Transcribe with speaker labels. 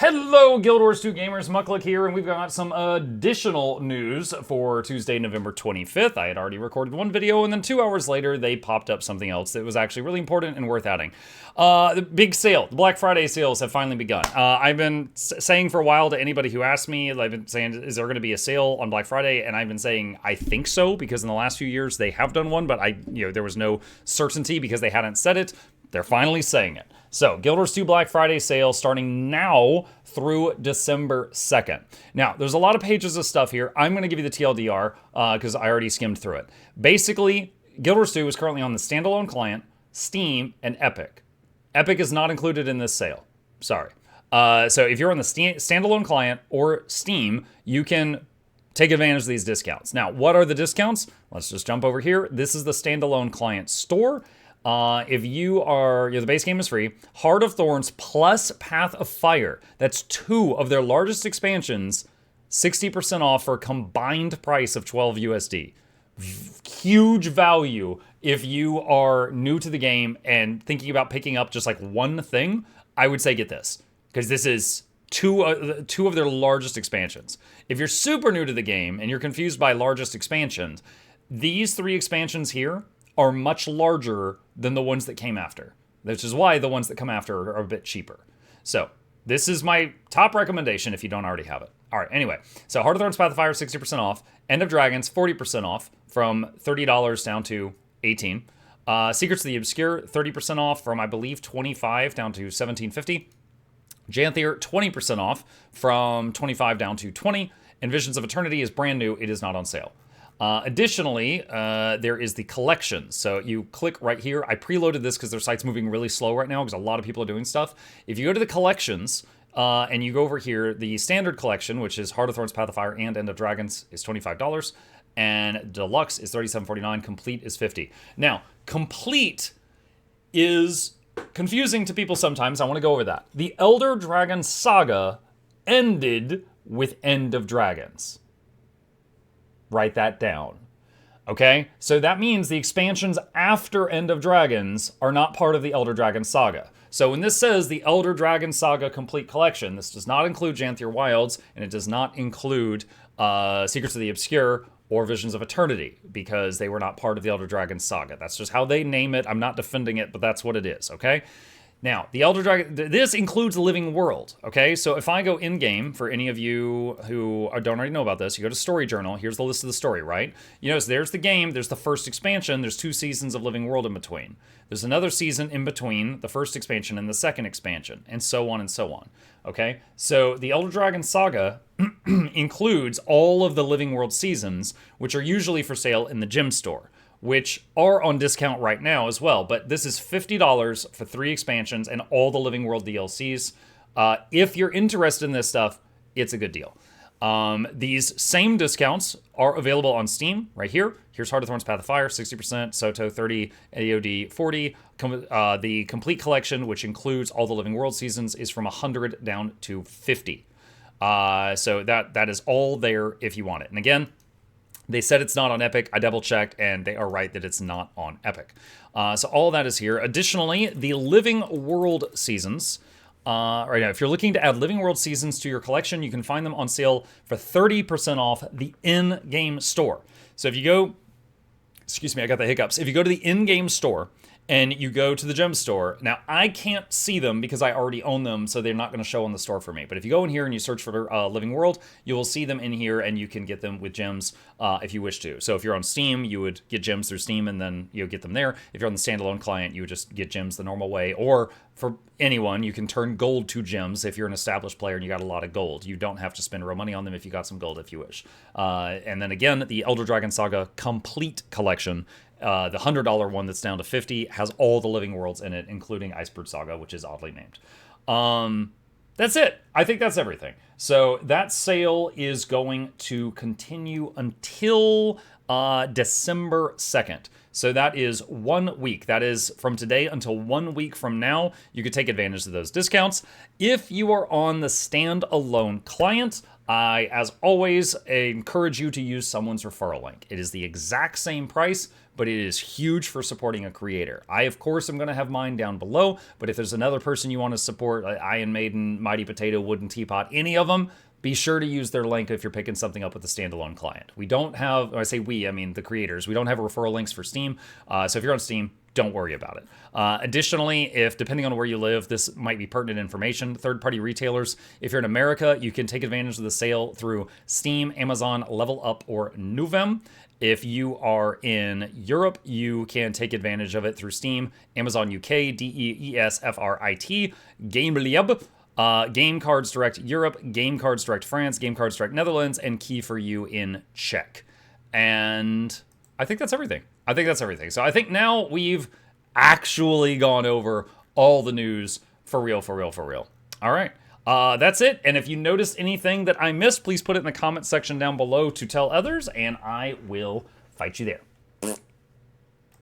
Speaker 1: Hello, Guild Wars 2 gamers, Mukluk here, and we've got some additional news for Tuesday, November 25th. I had already recorded one video, and then 2 hours later, they popped up something else that was actually really important and worth adding. The big sale, the Black Friday sales have finally begun. I've been saying for a while to anybody who asked me, I've been saying, is there going to be a sale on Black Friday? And I've been saying, I think so, because in the last few years, they have done one, but there was no certainty because they hadn't said it. They're finally saying it. So, Guild Wars 2 Black Friday sale starting now through December 2nd. Now, there's a lot of pages of stuff here. I'm going to give you the TLDR because I already skimmed through it. Basically, Guild Wars 2 is currently on the standalone client, Steam, and Epic. Epic is not included in this sale. Sorry. So, if you're on the standalone client or Steam, you can take advantage of these discounts. Now, what are the discounts? Let's just jump over here. This is the standalone client store. If the base game is free, Heart of Thorns plus Path of Fire. That's 2 of their largest expansions, 60% off for a combined price of 12 USD. Huge value if you are new to the game and thinking about picking up just like one thing. I would say get this, because this is two of their largest expansions. If you're super new to the game and you're confused by largest expansions, these 3 expansions here are much larger than the ones that came after, which is why the ones that come after are a bit cheaper. So this is my top recommendation if you don't already have it. All right, anyway, so Heart of Thorns, Path of Fire, 60% off. End of Dragons, 40% off from $30 down to $18. Secrets of the Obscure, 30% off from, I believe, $25 down to $17.50. Janthier, 20% off from $25 down to $20. And Visions of Eternity is brand new. It is not on sale. Additionally, there is the collection. So you click right here. I preloaded this because their site's moving really slow right now because a lot of people are doing stuff. If you go to the collections and you go over here, the standard collection, which is Heart of Thorns, Path of Fire, and End of Dragons, is $25. And Deluxe is $37.49. Complete is $50. Now, Complete is confusing to people sometimes. I want to go over that. The Elder Dragon Saga ended with End of Dragons. Write that down. Okay? So that means the expansions after End of Dragons are not part of the Elder Dragon Saga. So when this says the Elder Dragon Saga Complete Collection, this does not include Janthier Wilds, and it does not include Secrets of the Obscure or Visions of Eternity, because they were not part of the Elder Dragon Saga. That's just how they name it. I'm not defending it, but that's what it is, okay? Now, the Elder Dragon, this includes the Living World, okay? So if I go in-game, for any of you who don't already know about this, you go to Story Journal, here's the list of the story, right? You notice there's the game, there's the first expansion, there's 2 seasons of Living World in between. There's another season in between the first expansion and the second expansion, and so on, okay? So the Elder Dragon Saga includes all of the Living World seasons, which are usually for sale in the gem store, which are on discount right now as well. But this is $50 for 3 expansions and all the Living World DLCs. If you're interested in this stuff, it's a good deal. These same discounts are available on Steam right here. Here's Heart of Thorns, Path of Fire, 60%, Soto 30, AOD 40. The Complete Collection, which includes all the Living World seasons, is from 100 down to 50. So that is all there if you want it. And again, they said it's not on Epic. I double-checked, and they are right that it's not on Epic. So all that is here. Additionally, the Living World seasons. Right now, if you're looking to add Living World seasons to your collection, you can find them on sale for 30% off the in-game store. So if you go... Excuse me, I got the hiccups. If you go to the in-game store and you go to the gem store, now I can't see them because I already own them, so they're not going to show on the store for me. But if you go in here and you search for Living World, you will see them in here, and you can get them with gems if you wish to. So if you're on Steam, you would get gems through Steam, and then you'll get them there. If you're on the standalone client, you would just get gems the normal way. Or for anyone, you can turn gold to gems if you're an established player and you got a lot of gold. You don't have to spend real money on them if you got some gold if you wish. And then again, the Elder Dragon Saga Complete Collection, the $100 one that's down to $50, has all the Living Worlds in it, including Icebird Saga, which is oddly named. That's it. I think that's everything. So that sale is going to continue until December 2nd. So that is 1 week. That is from today until 1 week from now. You could take advantage of those discounts. If you are on the standalone client, I, as always, encourage you to use someone's referral link. It is the exact same price, but it is huge for supporting a creator. I, of course, am going to have mine down below, but if there's another person you want to support, Iron Maiden, Mighty Potato, Wooden Teapot, any of them, be sure to use their link if you're picking something up with the standalone client. We don't have, when I say we, I mean the creators, we don't have referral links for Steam, so if you're on Steam, don't worry about it. Additionally, if depending on where you live, this might be pertinent information, third-party retailers, if you're in America, you can take advantage of the sale through Steam, Amazon, Level Up, or Nuvem. If you are in Europe, you can take advantage of it through Steam, Amazon UK, DEESFRIT, GameLiab, Game Cards Direct Europe, Game Cards Direct France, Game Cards Direct Netherlands, and Key for You in Czech. And I think that's everything. So I think now we've actually gone over all the news for real. All right. That's it. And if you noticed anything that I missed, please put it in the comment section down below to tell others, and I will fight you there.